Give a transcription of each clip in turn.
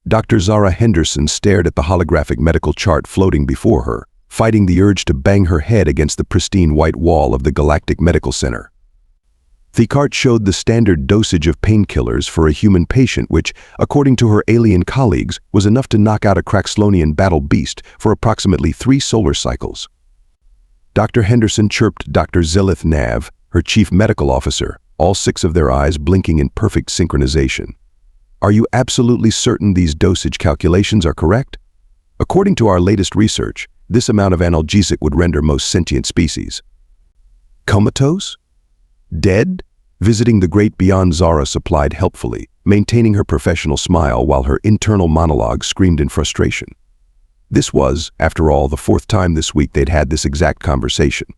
Dr. Zara Henderson stared at the holographic medical chart floating before her, fighting the urge to bang her head against the pristine white wall of the Galactic Medical Center. The chart showed the standard dosage of painkillers for a human patient which, according to her alien colleagues, was enough to knock out a Craxlonian battle beast for approximately 3 solar cycles. Dr. Henderson chirped Dr. Zelith Nav, her chief medical officer, all 6 of their eyes blinking in perfect synchronization. "Are you absolutely certain these dosage calculations are correct? According to our latest research, this amount of analgesic would render most sentient species comatose? Dead?" Visiting the great beyond, Zara supplied helpfully, maintaining her professional smile while her internal monologue screamed in frustration. This was, after all, the 4th time this week they'd had this exact conversation.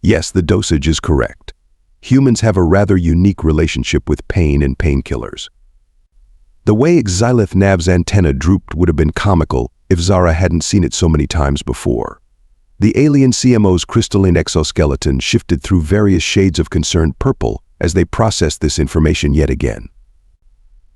Yes, the dosage is correct. Humans have a rather unique relationship with pain and painkillers. The way Xylith Nav's antenna drooped would have been comical if Zara hadn't seen it so many times before. The alien CMO's crystalline exoskeleton shifted through various shades of concerned purple as they processed this information yet again.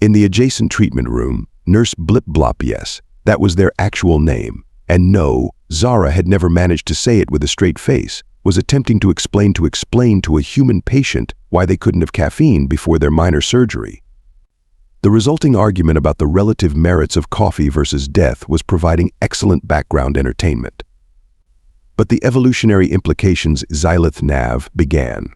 In the adjacent treatment room, Nurse Blip Blop, yes, that was their actual name, and no, Zara had never managed to say it with a straight face, was attempting to explain to a human patient why they couldn't have caffeine before their minor surgery. The resulting argument about the relative merits of coffee versus death was providing excellent background entertainment. But the evolutionary implications Xylith Nav began,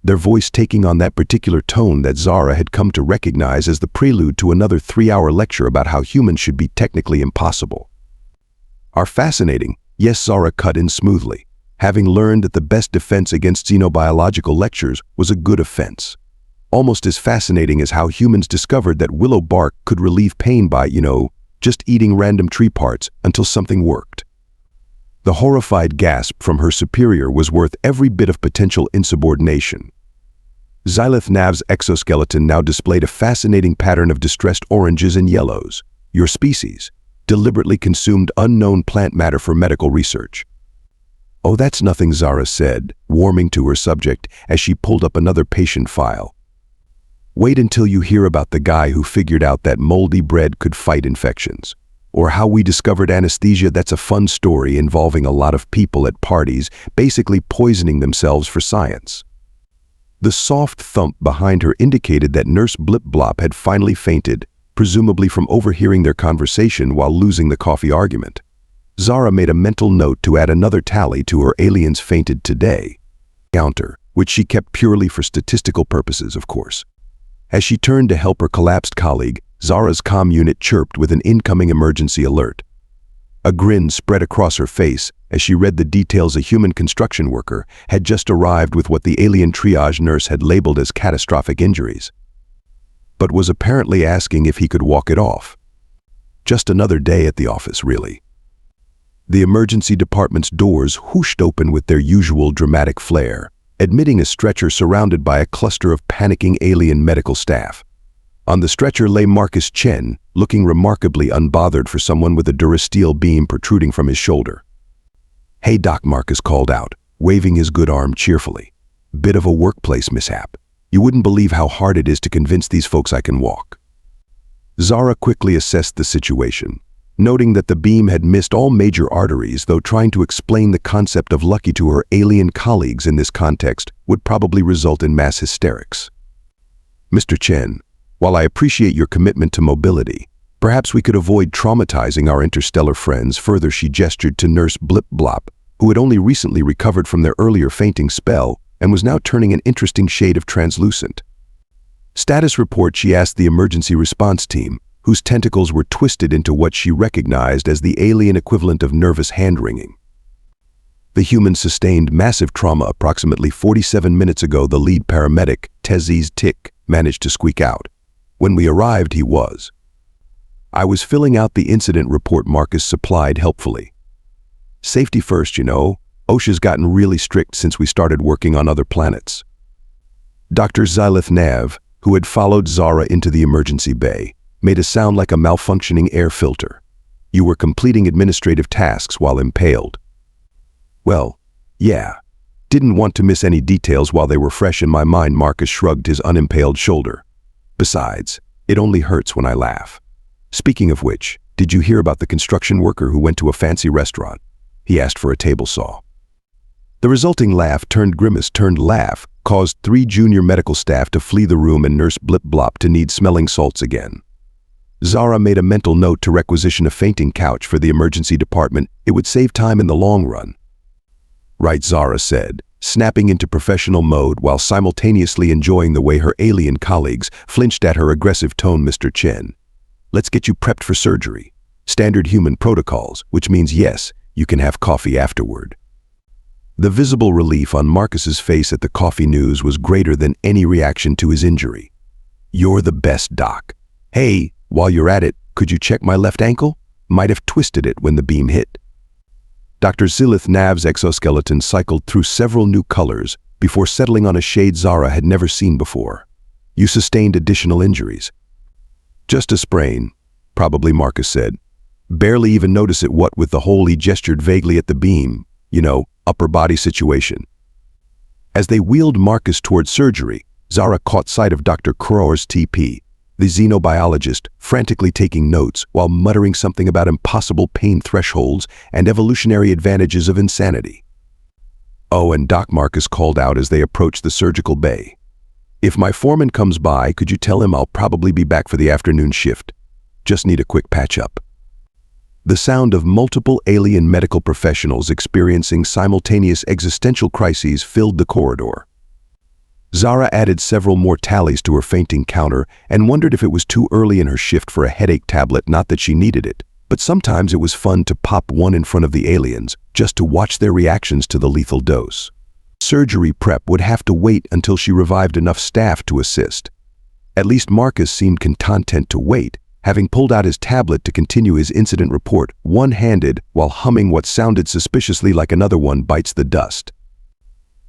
their voice taking on that particular tone that Zara had come to recognize as the prelude to another 3-hour lecture about how humans should be technically impossible. "Are fascinating," yes, Zara cut in smoothly, having learned that the best defense against xenobiological lectures was a good offense. Almost as fascinating as how humans discovered that willow bark could relieve pain by, just eating random tree parts until something worked. The horrified gasp from her superior was worth every bit of potential insubordination. Xylith Nav's exoskeleton now displayed a fascinating pattern of distressed oranges and yellows. Your species deliberately consumed unknown plant matter for medical research. "Oh, that's nothing," Zara said, warming to her subject as she pulled up another patient file. "Wait until you hear about the guy who figured out that moldy bread could fight infections. Or how we discovered anesthesia. That's a fun story involving a lot of people at parties basically poisoning themselves for science." The soft thump behind her indicated that Nurse Blip Blop had finally fainted, presumably from overhearing their conversation while losing the coffee argument. Zara made a mental note to add another tally to her aliens fainted today counter, which she kept purely for statistical purposes, of course. As she turned to help her collapsed colleague, Zara's comm unit chirped with an incoming emergency alert. A grin spread across her face as she read the details. A human construction worker had just arrived with what the alien triage nurse had labeled as catastrophic injuries, but was apparently asking if he could walk it off. Just another day at the office, really. The emergency department's doors whooshed open with their usual dramatic flair, admitting a stretcher surrounded by a cluster of panicking alien medical staff. On the stretcher lay Marcus Chen, looking remarkably unbothered for someone with a durasteel beam protruding from his shoulder. "Hey Doc," Marcus called out, waving his good arm cheerfully. "Bit of a workplace mishap. You wouldn't believe how hard it is to convince these folks I can walk." Zara quickly assessed the situation, noting that the beam had missed all major arteries, though trying to explain the concept of lucky to her alien colleagues in this context would probably result in mass hysterics. "Mr. Chen, while I appreciate your commitment to mobility, perhaps we could avoid traumatizing our interstellar friends further." She gestured to Nurse Blip Blop, who had only recently recovered from their earlier fainting spell and was now turning an interesting shade of translucent. "Status report," she asked the emergency response team, whose tentacles were twisted into what she recognized as the alien equivalent of nervous hand-wringing. "The human sustained massive trauma approximately 47 minutes ago," the lead paramedic, Teziz Tick, managed to squeak out. "When we arrived, he was." "I was filling out the incident report," Marcus supplied helpfully. "Safety first, OSHA's gotten really strict since we started working on other planets." Dr. Xylith Nav, who had followed Zara into the emergency bay, made a sound like a malfunctioning air filter. "You were completing administrative tasks while impaled." "Well, yeah. Didn't want to miss any details while they were fresh in my mind." Marcus shrugged his unimpaled shoulder. "Besides, it only hurts when I laugh." Speaking of which, did you hear about the construction worker who went to a fancy restaurant? He asked for a table saw. The resulting laugh turned grimace turned laugh caused 3 junior medical staff to flee the room and nurse Blip Blop to need smelling salts again. Zara made a mental note to requisition a fainting couch for the emergency department. It would save time in the long run. Right, Zara said, snapping into professional mode while simultaneously enjoying the way her alien colleagues flinched at her aggressive tone. Mr. Chen, let's get you prepped for surgery. Standard human protocols, which means yes, you can have coffee afterward. The visible relief on Marcus's face at the coffee news was greater than any reaction to his injury. You're the best, Doc. Hey, while you're at it, could you check my left ankle? Might have twisted it when the beam hit. Dr. Zilith Nav's exoskeleton cycled through several new colors before settling on a shade Zara had never seen before. You sustained additional injuries. Just a sprain, probably, Marcus said. Barely even notice it. What with the hole? He gestured vaguely at the beam. You know, upper body situation. As they wheeled Marcus toward surgery, Zara caught sight of Dr. Kroer's TP, the xenobiologist, frantically taking notes while muttering something about impossible pain thresholds and evolutionary advantages of insanity. Oh, and Doc, Marcus called out as they approached the surgical bay. If my foreman comes by, could you tell him I'll probably be back for the afternoon shift? Just need a quick patch-up. The sound of multiple alien medical professionals experiencing simultaneous existential crises filled the corridor. Zara added several more tallies to her fainting counter and wondered if it was too early in her shift for a headache tablet. Not that she needed it, but sometimes it was fun to pop one in front of the aliens just to watch their reactions to the lethal dose. Surgery prep would have to wait until she revived enough staff to assist. At least Marcus seemed content to wait, having pulled out his tablet to continue his incident report one-handed while humming what sounded suspiciously like Another One Bites the Dust.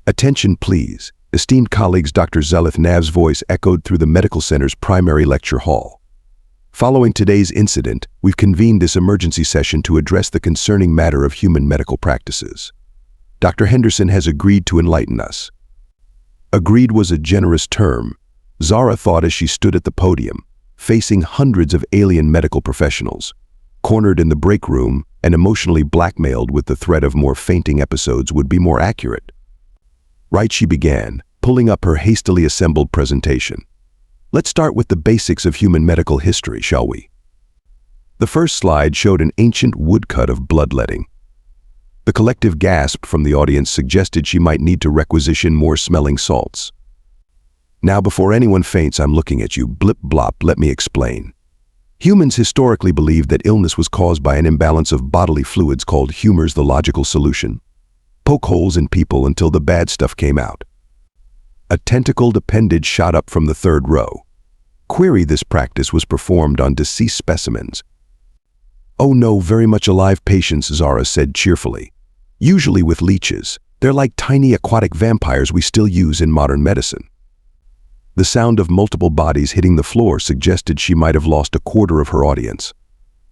Attention, please. Esteemed colleagues, Dr. Zilith Nav's voice echoed through the medical center's primary lecture hall. Following today's incident, we've convened this emergency session to address the concerning matter of human medical practices. Dr. Henderson has agreed to enlighten us. Agreed was a generous term, Zara thought as she stood at the podium, facing hundreds of alien medical professionals, cornered in the break room and emotionally blackmailed with the threat of more fainting episodes would be more accurate. Right, she began, pulling up her hastily assembled presentation. Let's start with the basics of human medical history, shall we? The first slide showed an ancient woodcut of bloodletting. The collective gasp from the audience suggested she might need to requisition more smelling salts. Now, before anyone faints, I'm looking at you. Blip Blop, let me explain. Humans historically believed that illness was caused by an imbalance of bodily fluids called humors. The logical solution? Poke holes in people until the bad stuff came out. A tentacled appendage shot up from the third row. Query: this practice was performed on deceased specimens. Oh no, very much alive patients, Zara said cheerfully. Usually with leeches. They're like tiny aquatic vampires we still use in modern medicine. The sound of multiple bodies hitting the floor suggested she might have lost a quarter of her audience.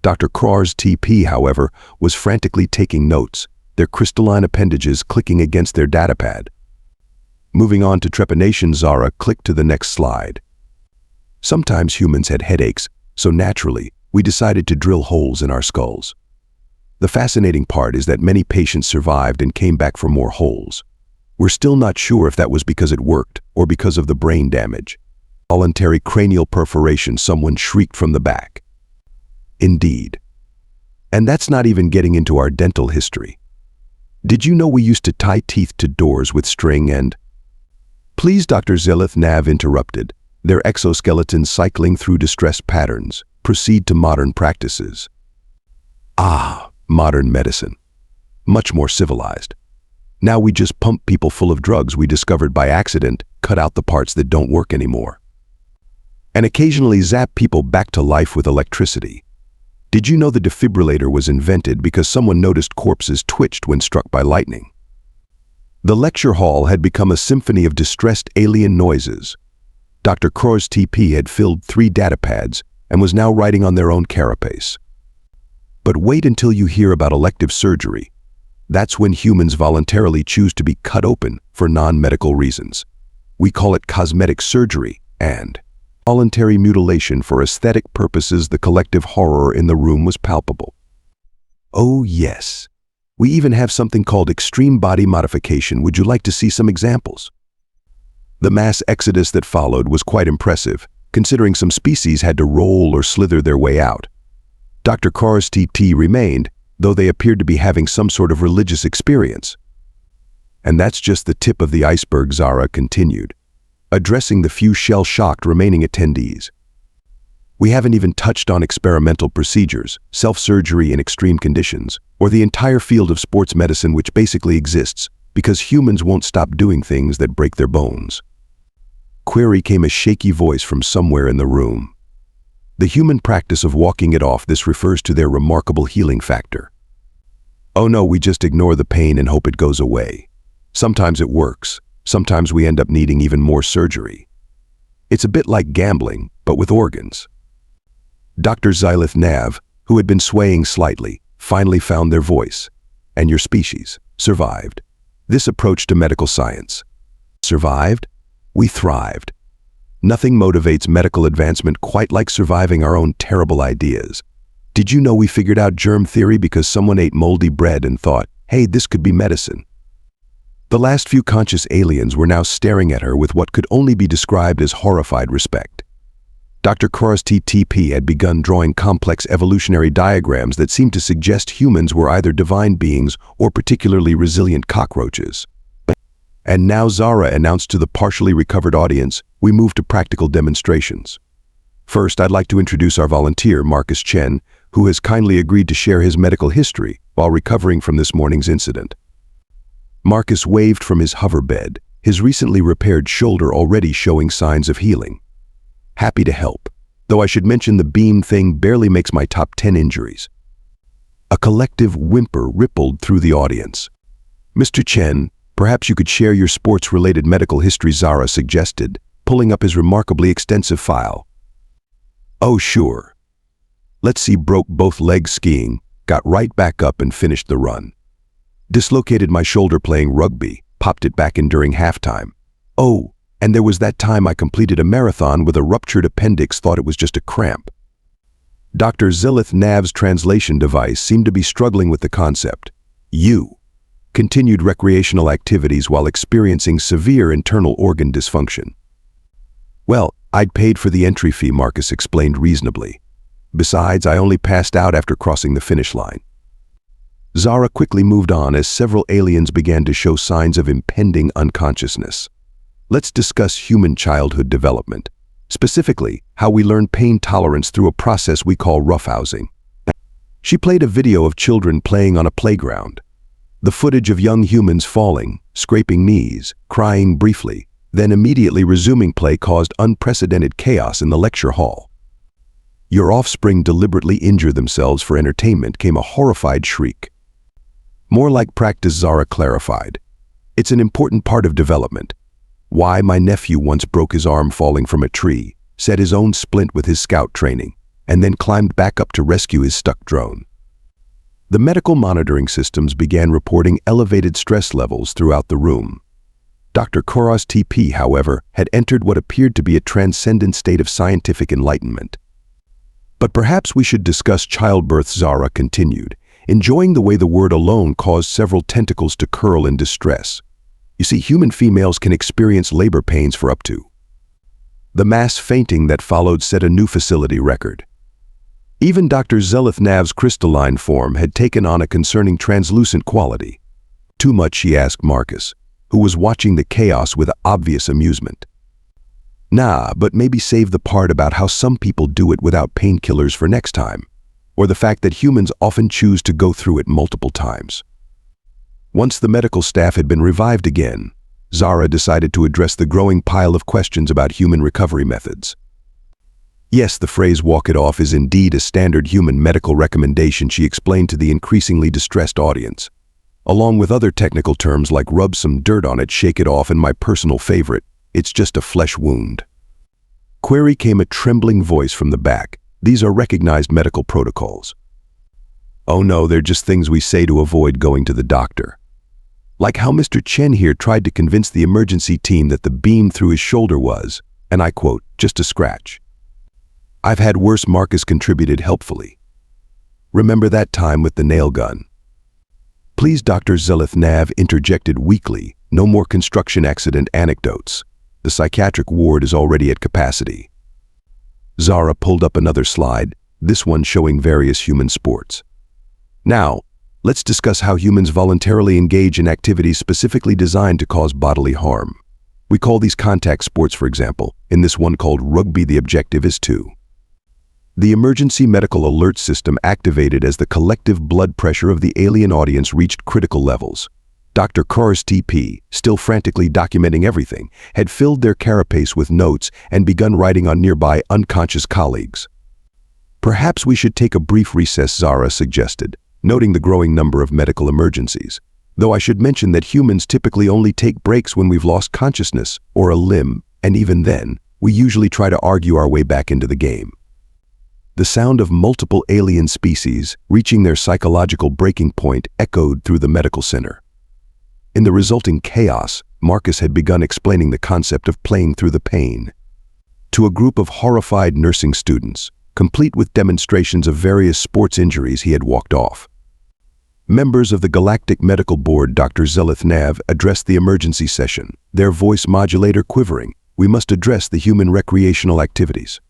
Dr. Kroer's TP, however, was frantically taking notes, their crystalline appendages clicking against their datapad. Moving on to trepanation, Zara clicked to the next slide. Sometimes humans had headaches, so naturally, we decided to drill holes in our skulls. The fascinating part is that many patients survived and came back for more holes. We're still not sure if that was because it worked or because of the brain damage. Voluntary cranial perforation, someone shrieked from the back. Indeed. And that's not even getting into our dental history. Did you know we used to tie teeth to doors with string and... Please, Dr. Zilith Nav interrupted, their exoskeletons cycling through distressed patterns. Proceed to modern practices. Ah, modern medicine. Much more civilized. Now we just pump people full of drugs we discovered by accident, cut out the parts that don't work anymore. And occasionally zap people back to life with electricity. Did you know the defibrillator was invented because someone noticed corpses twitched when struck by lightning? The lecture hall had become a symphony of distressed alien noises. Dr. Kroer's TP had filled 3 datapads and was now writing on their own carapace. But wait until you hear about elective surgery. That's when humans voluntarily choose to be cut open for non-medical reasons. We call it cosmetic surgery, and voluntary mutilation for aesthetic purposes. The collective horror in the room was palpable. Oh yes. We even have something called extreme body modification. Would you like to see some examples? The mass exodus that followed was quite impressive, considering some species had to roll or slither their way out. Dr. Carr's TT remained, though they appeared to be having some sort of religious experience. And that's just the tip of the iceberg, Zara continued, addressing the few shell-shocked remaining attendees. We haven't even touched on experimental procedures, self-surgery in extreme conditions, or the entire field of sports medicine, which basically exists because humans won't stop doing things that break their bones. Query came a shaky voice from somewhere in the room. The human practice of walking it off, this refers to their remarkable healing factor. Oh no, we just ignore the pain and hope it goes away. Sometimes it works, sometimes we end up needing even more surgery. It's a bit like gambling, but with organs. Dr. Xylith Nav, who had been swaying slightly, finally found their voice. And your species survived. This approach to medical science. Survived? We thrived. Nothing motivates medical advancement quite like surviving our own terrible ideas. Did you know we figured out germ theory because someone ate moldy bread and thought, hey, this could be medicine? The last few conscious aliens were now staring at her with what could only be described as horrified respect. Dr. Carr's TTP had begun drawing complex evolutionary diagrams that seemed to suggest humans were either divine beings or particularly resilient cockroaches. And now Zara announced to the partially recovered audience, we move to practical demonstrations. First, I'd like to introduce our volunteer, Marcus Chen, who has kindly agreed to share his medical history while recovering from this morning's incident. Marcus waved from his hover bed, his recently repaired shoulder already showing signs of healing. Happy to help, though I should mention the beam thing barely makes my top 10 injuries. A collective whimper rippled through the audience. Mr. Chen, perhaps you could share your sports-related medical history, Zara suggested, pulling up his remarkably extensive file. Oh, sure. Let's see, broke both legs skiing, got right back up and finished the run. Dislocated my shoulder playing rugby, popped it back in during halftime. Oh, and there was that time I completed a marathon with a ruptured appendix, thought it was just a cramp. Dr. Xylith Nav's translation device seemed to be struggling with the concept. You continued recreational activities while experiencing severe internal organ dysfunction. Well, I'd paid for the entry fee, Marcus explained reasonably. Besides, I only passed out after crossing the finish line. Zara quickly moved on as several aliens began to show signs of impending unconsciousness. Let's discuss human childhood development, specifically how we learn pain tolerance through a process we call roughhousing. She played a video of children playing on a playground. The footage of young humans falling, scraping knees, crying briefly, then immediately resuming play caused unprecedented chaos in the lecture hall. Your offspring deliberately injure themselves for entertainment, came a horrified shriek. More like practice, Zara clarified. It's an important part of development. Why, my nephew once broke his arm falling from a tree, set his own splint with his scout training, and then climbed back up to rescue his stuck drone. The medical monitoring systems began reporting elevated stress levels throughout the room. Dr. Carr's TP, however, had entered what appeared to be a transcendent state of scientific enlightenment. But perhaps we should discuss childbirth, Zara continued, enjoying the way the word alone caused several tentacles to curl in distress. You see, human females can experience labor pains for up to. The mass fainting that followed set a new facility record. Even Dr. Xylith Nav's crystalline form had taken on a concerning translucent quality. Too much, she asked Marcus, who was watching the chaos with obvious amusement. Nah, but maybe save the part about how some people do it without painkillers for next time, or the fact that humans often choose to go through it multiple times. Once the medical staff had been revived again, Zara decided to address the growing pile of questions about human recovery methods. Yes, the phrase walk it off is indeed a standard human medical recommendation, she explained to the increasingly distressed audience, along with other technical terms like rub some dirt on it, shake it off, and my personal favorite, it's just a flesh wound. Query came a trembling voice from the back. These are recognized medical protocols. Oh no, they're just things we say to avoid going to the doctor. Like how Mr. Chen here tried to convince the emergency team that the beam through his shoulder was, and I quote, "just a scratch." "I've had worse," Marcus contributed helpfully. "Remember that time with the nail gun?" "Please," Dr. Zelith-Nav interjected weakly, "no more construction accident anecdotes. The psychiatric ward is already at capacity." Zara pulled up another slide, this one showing various human sports. "Now, let's discuss how humans voluntarily engage in activities specifically designed to cause bodily harm. We call these contact sports, for example. In this one called rugby, the objective is to the emergency medical alert system activated as the collective blood pressure of the alien audience reached critical levels. Dr. Kars TP, still frantically documenting everything, had filled their carapace with notes and begun writing on nearby unconscious colleagues. "Perhaps we should take a brief recess," Zara suggested, noting the growing number of medical emergencies. "Though I should mention that humans typically only take breaks when we've lost consciousness or a limb, and even then, we usually try to argue our way back into the game." The sound of multiple alien species reaching their psychological breaking point echoed through the medical center. In the resulting chaos, Marcus had begun explaining the concept of playing through the pain to a group of horrified nursing students, complete with demonstrations of various sports injuries he had walked off. Members of the Galactic Medical Board, Dr. Zelith-Nav, addressed the emergency session, their voice modulator quivering. "We must address the human recreational activities."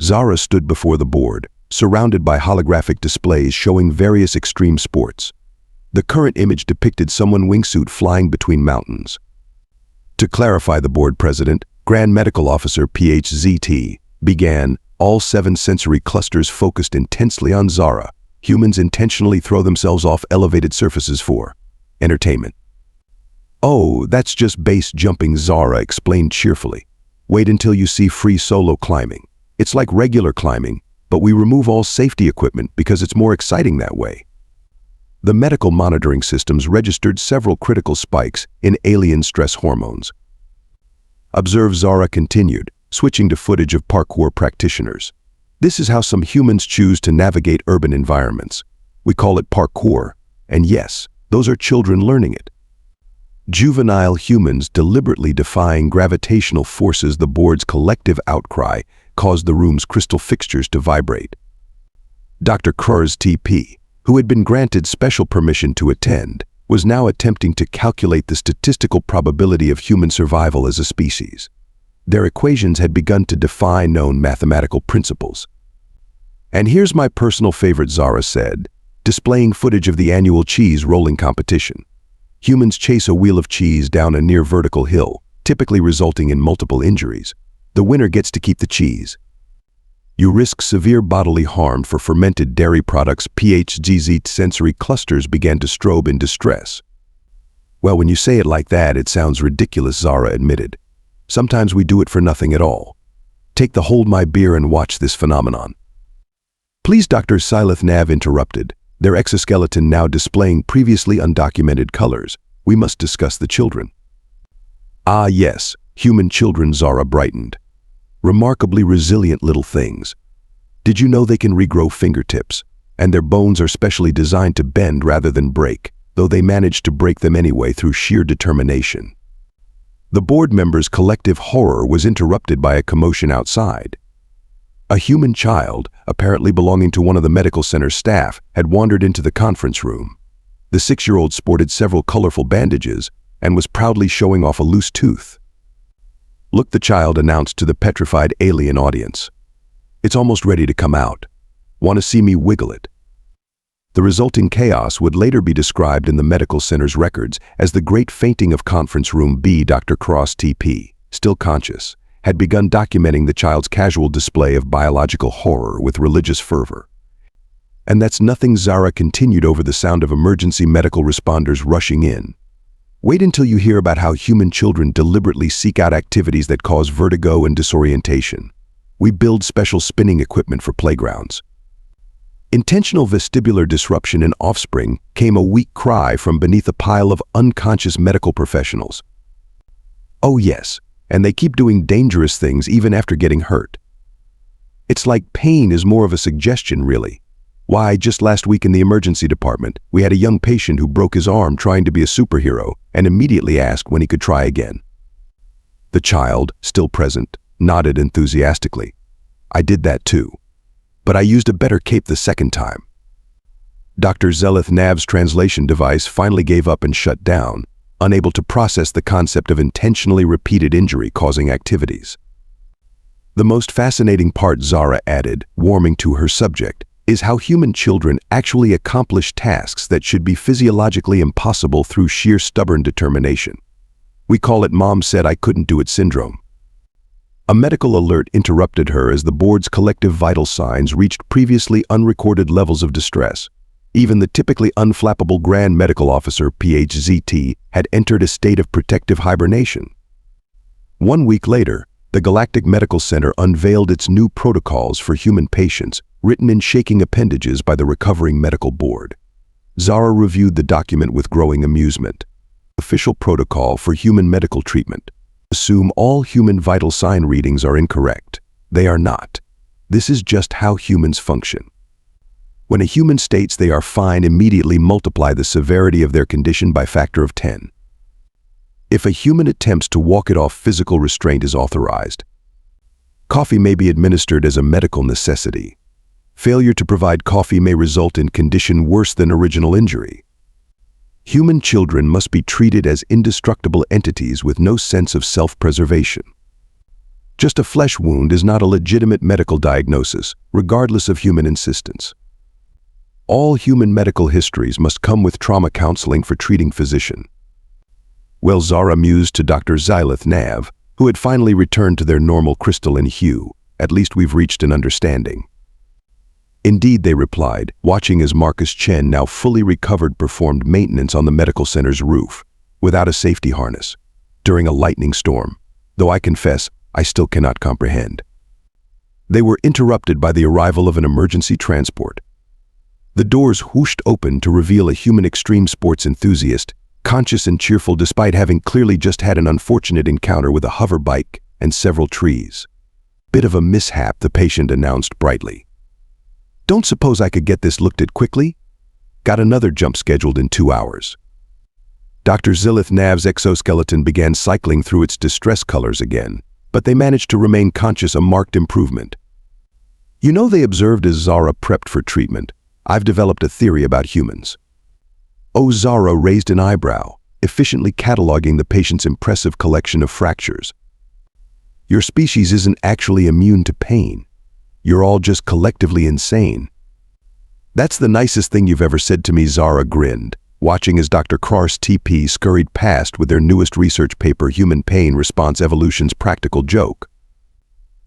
Zara stood before the board, surrounded by holographic displays showing various extreme sports. The current image depicted someone wingsuit flying between mountains. "To clarify," the board president, Grand Medical Officer PHZT, began, all 7 sensory clusters focused intensely on Zara. "Humans intentionally throw themselves off elevated surfaces for entertainment." "Oh, that's just base jumping," Zara explained cheerfully. "Wait until you see free solo climbing. It's like regular climbing, but we remove all safety equipment because it's more exciting that way." The medical monitoring systems registered several critical spikes in alien stress hormones. "Observe," Zara continued, switching to footage of parkour practitioners. "This is how some humans choose to navigate urban environments. We call it parkour, and yes, those are children learning it. Juvenile humans deliberately defying gravitational forces." The board's collective outcry caused the room's crystal fixtures to vibrate. Dr. Kars TP, who had been granted special permission to attend, was now attempting to calculate the statistical probability of human survival as a species. Their equations had begun to defy known mathematical principles. "And here's my personal favorite," Zara said, displaying footage of the annual cheese rolling competition. Humans chase a wheel of cheese down a near vertical hill, typically resulting in multiple injuries. The winner gets to keep the cheese. "You risk severe bodily harm for fermented dairy products." PHGZ sensory clusters began to strobe in distress. "Well, when you say it like that, it sounds ridiculous," Zara admitted. "Sometimes we do it for nothing at all. Take the hold my beer and watch this phenomenon." "Please," Dr. Zelith-Nav interrupted, their exoskeleton now displaying previously undocumented colors. "We must discuss the children." "Ah, yes, human children," Zara brightened. "Remarkably resilient little things. Did you know they can regrow fingertips? And their bones are specially designed to bend rather than break, though they manage to break them anyway through sheer determination." The board members' collective horror was interrupted by a commotion outside. A human child, apparently belonging to one of the medical center's staff, had wandered into the conference room. The 6-year-old sported several colorful bandages and was proudly showing off a loose tooth. "Look," the child announced to the petrified alien audience. "It's almost ready to come out. Want to see me wiggle it?" The resulting chaos would later be described in the medical center's records as the great fainting of conference room B. Dr. Cross TP, still conscious, had begun documenting the child's casual display of biological horror with religious fervor. "And that's nothing," Zara continued over the sound of emergency medical responders rushing in. "Wait until you hear about how human children deliberately seek out activities that cause vertigo and disorientation. We build special spinning equipment for playgrounds." Intentional vestibular disruption in offspring came a weak cry from beneath a pile of unconscious medical professionals. "Oh yes, and they keep doing dangerous things even after getting hurt. It's like pain is more of a suggestion, really. Why, just last week in the emergency department, we had a young patient who broke his arm trying to be a superhero and immediately asked when he could try again." The child, still present, nodded enthusiastically. I did that too. But I used a better cape the second time. Dr. Zeleth Nav's translation device finally gave up and shut down, unable to process the concept of intentionally repeated injury-causing activities. The most fascinating part, Zara added, warming to her subject, is how human children actually accomplish tasks that should be physiologically impossible through sheer stubborn determination. We call it "Mom said I couldn't do it" syndrome. A medical alert interrupted her as the board's collective vital signs reached previously unrecorded levels of distress. Even the typically unflappable Grand Medical Officer, PhZT, had entered a state of protective hibernation. 1 week later, the Galactic Medical Center unveiled its new protocols for human patients, written in shaking appendages by the recovering medical board. Zara reviewed the document with growing amusement. Official protocol for human medical treatment. Assume all human vital sign readings are incorrect. They are not. This is just how humans function. When a human states they are fine, immediately multiply the severity of their condition by factor of 10. If a human attempts to walk it off, physical restraint is authorized. Coffee may be administered as a medical necessity. Failure to provide coffee may result in condition worse than original injury. Human children must be treated as indestructible entities with no sense of self-preservation. Just a flesh wound is not a legitimate medical diagnosis, regardless of human insistence. All human medical histories must come with trauma counseling for treating physician. Well, Zara mused to Dr. Zeleth Nav, who had finally returned to their normal crystalline hue. At least we've reached an understanding. Indeed, they replied, watching as Marcus Chen, now fully recovered, performed maintenance on the medical center's roof, without a safety harness, during a lightning storm, though I confess, I still cannot comprehend. They were interrupted by the arrival of an emergency transport. The doors whooshed open to reveal a human extreme sports enthusiast, conscious and cheerful despite having clearly just had an unfortunate encounter with a hover bike and several trees. Bit of a mishap, the patient announced brightly. Don't suppose I could get this looked at quickly? Got another jump scheduled in 2 hours. Dr. Zeleth Nav's exoskeleton began cycling through its distress colors again, but they managed to remain conscious, a marked improvement. You know, they observed as Zara prepped for treatment, I've developed a theory about humans. Oh, Zara raised an eyebrow, efficiently cataloging the patient's impressive collection of fractures. Your species isn't actually immune to pain. You're all just collectively insane. That's the nicest thing you've ever said to me, Zara grinned, watching as Dr. Krars TP scurried past with their newest research paper, Human Pain Response Evolution's Practical Joke.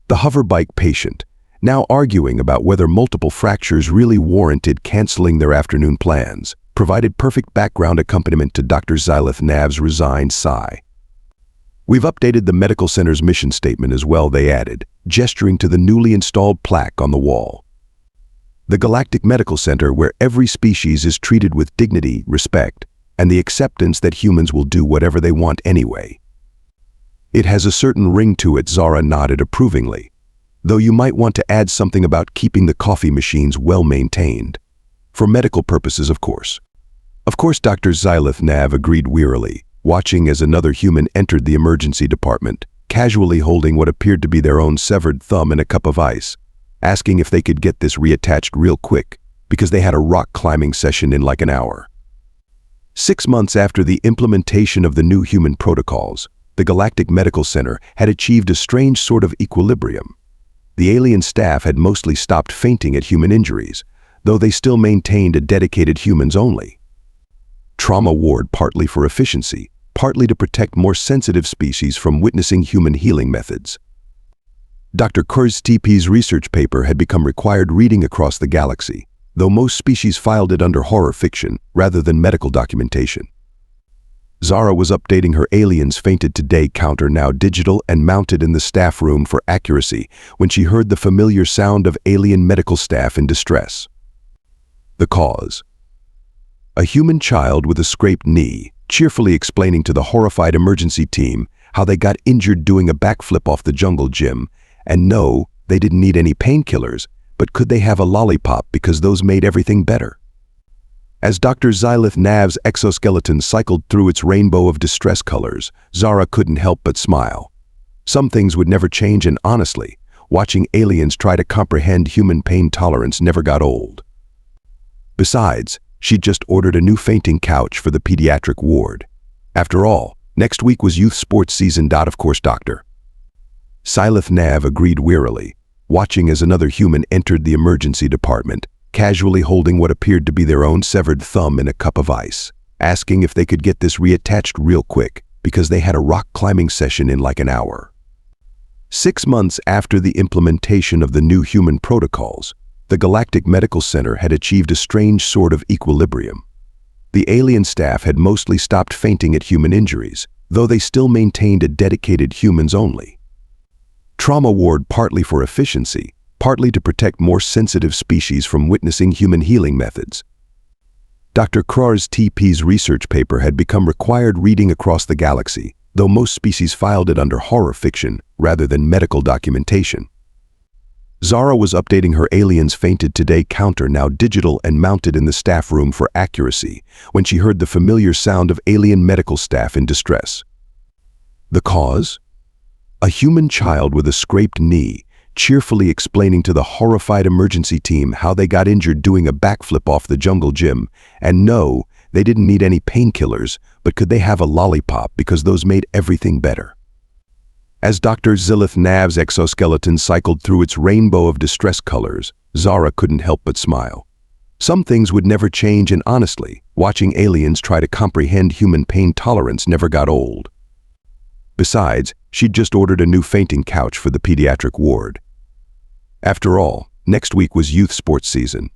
The hoverbike patient, now arguing about whether multiple fractures really warranted canceling their afternoon plans, provided perfect background accompaniment to Dr. Zeleth Nav's resigned sigh. We've updated the medical center's mission statement as well, they added, gesturing to the newly installed plaque on the wall. The Galactic Medical Center, where every species is treated with dignity, respect, and the acceptance that humans will do whatever they want anyway. It has a certain ring to it, Zara nodded approvingly, though you might want to add something about keeping the coffee machines well maintained. For medical purposes, of course. Of course, Dr. Zeleth Nav agreed wearily, watching as another human entered the emergency department, casually holding what appeared to be their own severed thumb in a cup of ice, asking if they could get this reattached real quick, because they had a rock climbing session in like an hour. 6 months after the implementation of the new human protocols, the Galactic Medical Center had achieved a strange sort of equilibrium. The alien staff had mostly stopped fainting at human injuries, though they still maintained a dedicated humans only trauma ward, partly for efficiency, partly to protect more sensitive species from witnessing human healing methods. Dr. Krars TP's research paper had become required reading across the galaxy, though most species filed it under horror fiction rather than medical documentation. Zara was updating her aliens fainted today counter, now digital and mounted in the staff room for accuracy, when she heard the familiar sound of alien medical staff in distress. The cause. A human child with a scraped knee, cheerfully explaining to the horrified emergency team how they got injured doing a backflip off the jungle gym, and no, they didn't need any painkillers, but could they have a lollipop because those made everything better? As Dr. Zeleth Nav's exoskeleton cycled through its rainbow of distress colors, Zara couldn't help but smile. Some things would never change, and honestly, watching aliens try to comprehend human pain tolerance never got old. Besides, she'd just ordered a new fainting couch for the pediatric ward. After all, next week was youth sports season. Of course, Dr. Silith Nav agreed wearily, watching as another human entered the emergency department, casually holding what appeared to be their own severed thumb in a cup of ice, asking if they could get this reattached real quick because they had a rock climbing session in like an hour. 6 months after the implementation of the new human protocols, the Galactic Medical Center had achieved a strange sort of equilibrium. The alien staff had mostly stopped fainting at human injuries, though they still maintained a dedicated humans-only trauma ward, partly for efficiency, partly to protect more sensitive species from witnessing human healing methods. Dr. Krar's TP's research paper had become required reading across the galaxy, though most species filed it under horror fiction rather than medical documentation. Zara was updating her aliens fainted today counter, now digital and mounted in the staff room for accuracy, when she heard the familiar sound of alien medical staff in distress. The cause? A human child with a scraped knee, cheerfully explaining to the horrified emergency team how they got injured doing a backflip off the jungle gym, and no, they didn't need any painkillers, but could they have a lollipop because those made everything better. As Dr. Zilith Nav's exoskeleton cycled through its rainbow of distress colors, Zara couldn't help but smile. Some things would never change, and honestly, watching aliens try to comprehend human pain tolerance never got old. Besides, she'd just ordered a new fainting couch for the pediatric ward. After all, next week was youth sports season,